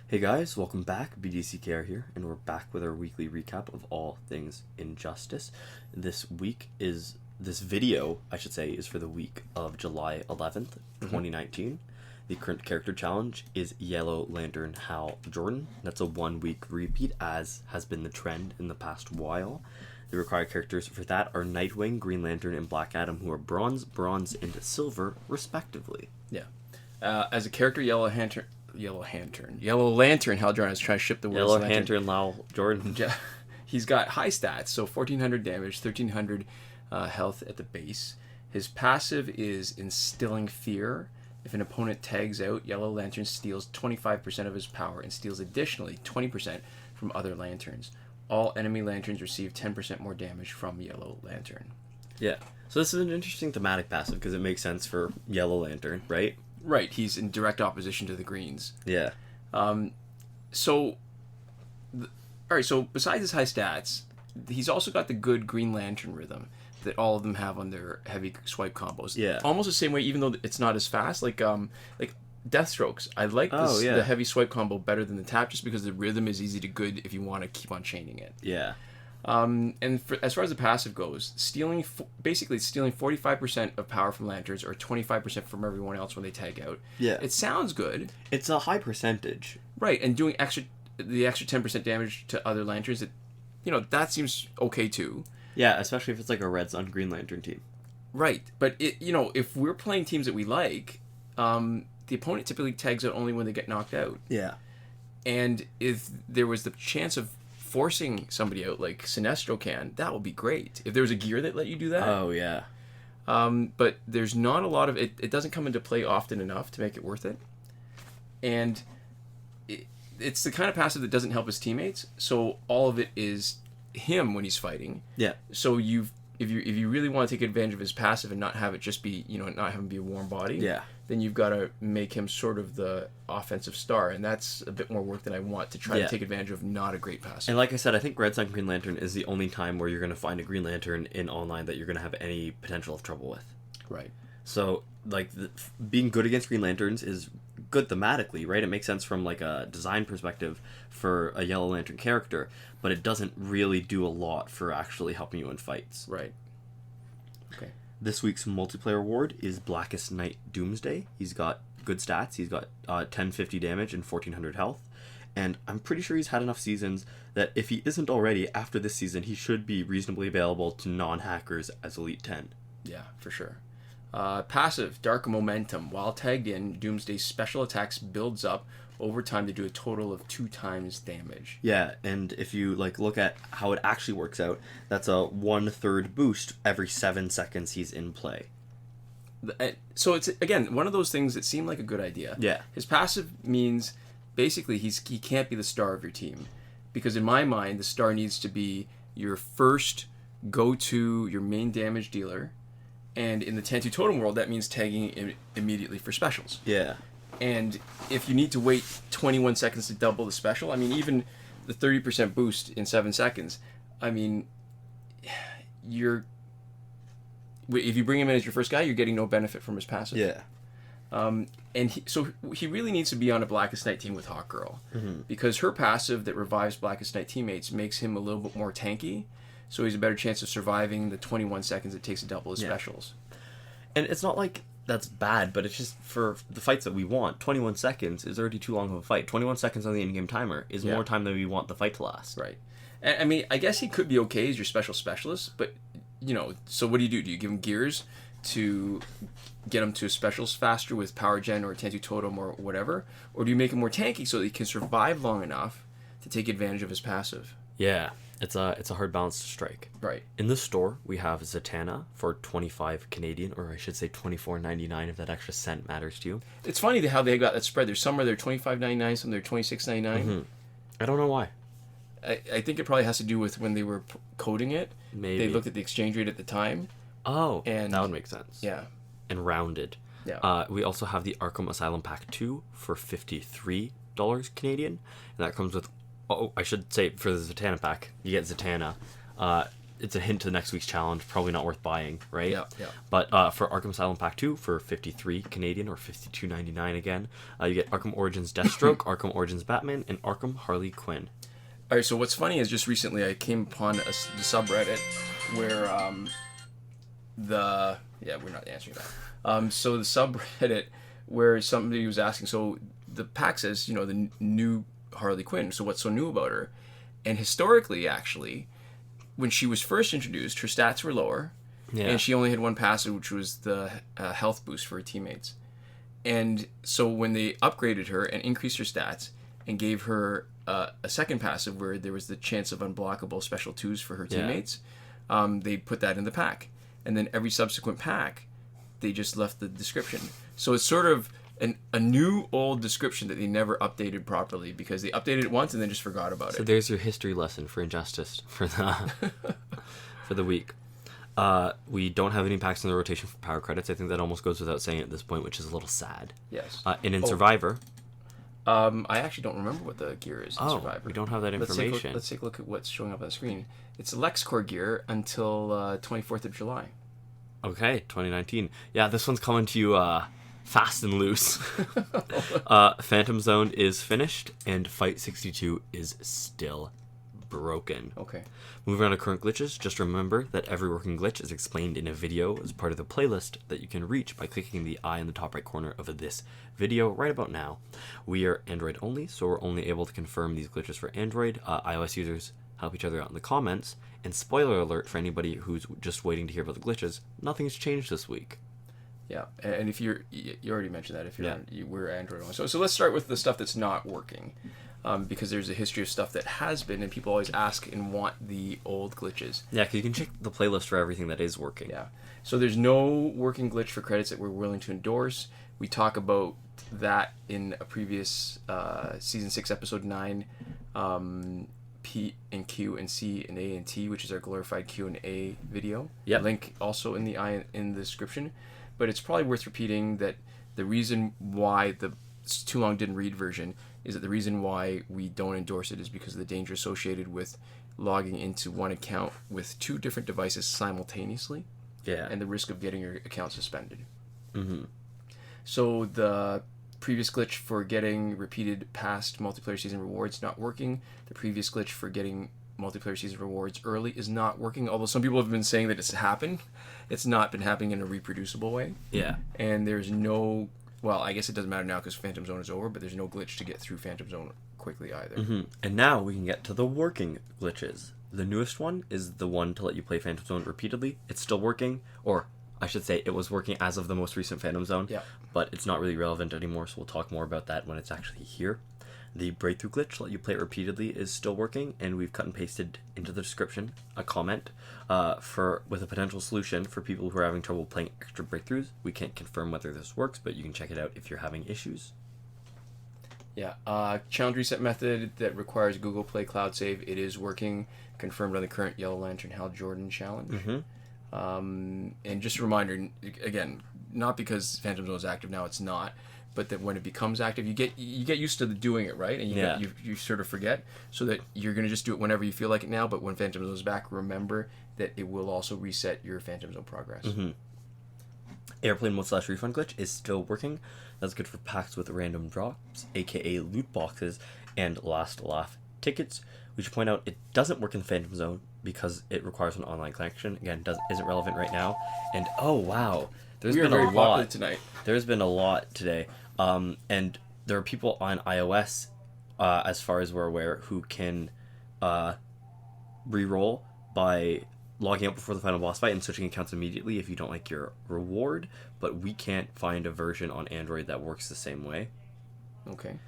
Hey guys, welcome back. BDCKR here, and we're back with our weekly recap of all things Injustice. This video, I should say, is for the week of July 11th, 2019. The current character challenge is Yellow Lantern Hal Jordan. That's a 1 week repeat, as has been the trend in the past while. The required characters for that are Nightwing, Green Lantern, and Black Adam, who are bronze, and silver, respectively. Yeah. As a character, Yellow Lantern Hal Jordan. I was trying to ship the words. Yellow Lantern Hal Jordan. Yeah. He's got high stats, so 1400 damage, 1300 health at the base. His passive is Instilling Fear. If an opponent tags out, Yellow Lantern steals 25% of his power and steals additionally 20% from other lanterns. All enemy lanterns receive 10% more damage from Yellow Lantern. Yeah. So this is an interesting thematic passive because it makes sense for Yellow Lantern, right? Right. He's in direct opposition to the greens. Yeah. So besides his high stats, he's also got the good Green Lantern rhythm that all of them have on their heavy swipe combos. Yeah. Almost the same way, even though it's not as fast. Like Deathstrokes. I like the heavy swipe combo better than the tap, just because the rhythm is easy to good if you want to keep on chaining it. Yeah. As far as the passive goes, basically stealing 45% of power from lanterns, or 25% from everyone else when they tag out. Yeah. It sounds good. It's a high percentage. Right, and doing the extra 10% damage to other lanterns, that seems okay too. Yeah, especially if it's like a Red Sun Green Lantern team. Right, but if we're playing teams that we like, the opponent typically tags out only when they get knocked out. Yeah. And if there was the chance of forcing somebody out like Sinestro can, that would be great. If there was a gear that let you do that. Oh, yeah. But there's not a lot of it. It doesn't come into play often enough to make it worth it. And it's the kind of passive that doesn't help his teammates. So all of it is him when he's fighting. Yeah. So if you really want to take advantage of his passive and not have it just be, not have him be a warm body. Yeah. Then you've got to make him sort of the offensive star, and that's a bit more work than I want to try to take advantage of not a great passive. And like I said, I think Red Sun Green Lantern is the only time where you're going to find a Green Lantern in online that you're going to have any potential of trouble with. Right. So, like, being good against Green Lanterns is good thematically, right? It makes sense from, like, a design perspective for a Yellow Lantern character, but it doesn't really do a lot for actually helping you in fights. Right. Okay. This week's multiplayer award is Blackest Night Doomsday. He's got good stats. He's got 1050 damage and 1400 health. And I'm pretty sure he's had enough seasons that if he isn't already, after this season, he should be reasonably available to non-hackers as Elite 10. Yeah, for sure. Passive, Dark Momentum. While tagged in, Doomsday's special attacks builds up over time to do a total of 2 times damage. Yeah, and if you look at how it actually works out, that's a 1/3 boost every 7 seconds he's in play. So it's, again, one of those things that seemed like a good idea. Yeah. His passive means basically he can't be the star of your team, because in my mind the star needs to be your first go-to, your main damage dealer, and in the Tantu Totem world that means tagging immediately for specials. Yeah. And if you need to wait 21 seconds to double the special, even the 30% boost in 7 seconds, if you bring him in as your first guy, you're getting no benefit from his passive. Yeah. And he really needs to be on a Blackest Night team with Hawkgirl, because her passive that revives Blackest Night teammates makes him a little bit more tanky, so he's a better chance of surviving the 21 seconds it takes to double his specials. And it's not like that's bad, but it's just for the fights that we want. 21 seconds is already too long of a fight. 21 seconds on the in-game timer is more time than we want the fight to last. Right. And I guess he could be okay as your special specialist, but, so what do? Do you give him gears to get him to specials faster with Power Gen or Tantu Totem or whatever? Or do you make him more tanky so that he can survive long enough to take advantage of his passive? Yeah. It's a hard balance to strike. Right. In the store, we have Zatanna for 25 Canadian, or I should say $24.99 if that extra cent matters to you. It's funny how they got that spread. There's some where they're $25.99, some they're $26.99. I don't know why. I think it probably has to do with when they were coding it. Maybe. They looked at the exchange rate at the time. Oh, and that would make sense. Yeah. And rounded. Yeah. We also have the Arkham Asylum Pack 2 for $53 Canadian, and that comes with... Oh, I should say, for the Zatanna pack, you get Zatanna, it's a hint to next week's challenge. Probably not worth buying, right? Yeah. But for Arkham Asylum Pack 2 for 53 Canadian or 52.99 again, you get Arkham Origins Deathstroke, Arkham Origins Batman, and Arkham Harley Quinn. All right, so what's funny is just recently I came upon the subreddit where we're not answering that. So the subreddit where somebody was asking, so the pack says, the new Harley Quinn, so what's so new about her? And historically, actually, when she was first introduced, her stats were lower, and she only had one passive, which was the health boost for her teammates. And so when they upgraded her and increased her stats and gave her a second passive where there was the chance of unblockable special 2s for her teammates, they put that in the pack. And then every subsequent pack, they just left the description. So it's sort of a new old description that they never updated properly because they updated it once and then just forgot about it. So there's your history lesson for Injustice for the week. We don't have any packs in the rotation for power credits. I think that almost goes without saying at this point, which is a little sad. Yes. And in Survivor... I actually don't remember what the gear is in Survivor. We don't have that information. Let's take a look at what's showing up on the screen. It's LexCorp gear until 24th of July. Okay, 2019. Yeah, this one's coming to you fast and loose. Phantom Zone is finished, and Fight 62 is still broken. Okay. Moving on to current glitches, just remember that every working glitch is explained in a video as part of the playlist that you can reach by clicking the eye in the top right corner of this video right about now. We are Android only, so we're only able to confirm these glitches for Android. iOS users help each other out in the comments. And spoiler alert for anybody who's just waiting to hear about the glitches, nothing's changed this week. Yeah, and if you already mentioned that, if we're Android only. So let's start with the stuff that's not working. Because there's a history of stuff that has been, and people always ask and want the old glitches. Yeah, because you can check the playlist for everything that is working. Yeah. So there's no working glitch for credits that we're willing to endorse. We talk about that in a previous Season 6, Episode 9, P and Q and C and A and T, which is our glorified Q&A video. Yep. Link also in the description. But it's probably worth repeating that the reason why the Too Long Didn't Read version is that the reason why we don't endorse it is because of the danger associated with logging into one account with 2 different devices simultaneously. Yeah. And the risk of getting your account suspended. Mm-hmm. So the previous glitch for getting repeated past multiplayer season rewards not working. The previous glitch for getting multiplayer season rewards early is not working. Although some people have been saying that it's happened. It's not been happening in a reproducible way. Yeah. And there's no... Well, I guess it doesn't matter now because Phantom Zone is over, but there's no glitch to get through Phantom Zone quickly either. Mm-hmm. And now we can get to the working glitches. The newest one is the one to let you play Phantom Zone repeatedly. It's still working, or I should say it was working as of the most recent Phantom Zone, but it's not really relevant anymore, so we'll talk more about that when it's actually here. The breakthrough glitch to let you play it repeatedly is still working, and we've cut and pasted into the description a comment with a potential solution for people who are having trouble playing extra breakthroughs. We can't confirm whether this works, but you can check it out if you're having issues. Yeah, challenge reset method that requires Google Play Cloud Save. It is working, confirmed on the current Yellow Lantern Hal Jordan challenge. Mm-hmm. And just a reminder, again, not because Phantom Zone is active now, it's not. But that when it becomes active, you get used to doing it, right? And you sort of forget, so that you're going to just do it whenever you feel like it now. But when Phantom Zone is back, remember that it will also reset your Phantom Zone progress. Mm-hmm. Airplane mode / refund glitch is still working. That's good for packs with random drops, aka loot boxes, and last laugh tickets. We should point out it doesn't work in Phantom Zone because it requires an online connection. Again, isn't relevant right now. And oh wow, there's been a lot tonight. There's been a lot today. And there are people on iOS, as far as we're aware, who can re-roll by logging out before the final boss fight and switching accounts immediately if you don't like your reward, but we can't find a version on Android that works the same way. Okay.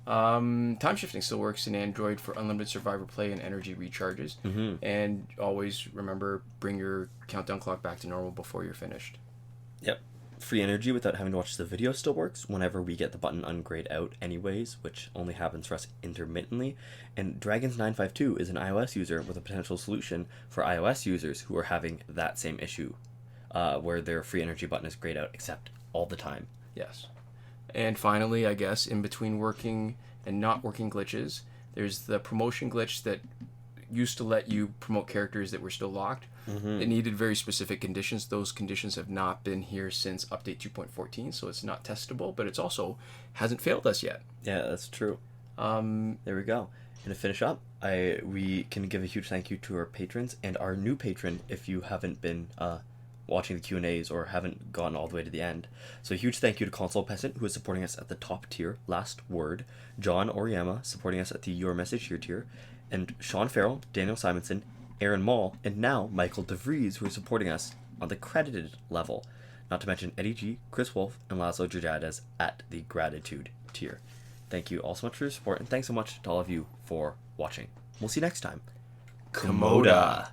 Time shifting still works in Android for unlimited survivor play and energy recharges. Mm-hmm. And always remember, bring your countdown clock back to normal before you're finished. Yep. Free energy without having to watch the video still works whenever we get the button ungrayed out anyways, which only happens for us intermittently. And Dragons952 is an iOS user with a potential solution for iOS users who are having that same issue, where their free energy button is grayed out, except all the time. Yes. And finally, I guess, in between working and not working glitches, there's the promotion glitch that used to let you promote characters that were still locked. It needed very specific conditions. Those conditions have not been here since update 2.14, so it's not testable, but it's also hasn't failed us yet. Yeah, that's true. There we go. And to finish up, we can give a huge thank you to our patrons and our new patron if you haven't been watching the Q&As or haven't gotten all the way to the end. So a huge thank you to Console Peasant, who is supporting us at the top tier, Last Word, John Oriyama, supporting us at the Your Message Here tier, and Sean Farrell, Daniel Simonson, Aaron Mall, and now Michael DeVries, who are supporting us on the credited level. Not to mention Eddie G, Chris Wolf, and Laszlo Jajades at the Gratitude tier. Thank you all so much for your support, and thanks so much to all of you for watching. We'll see you next time. Komoda.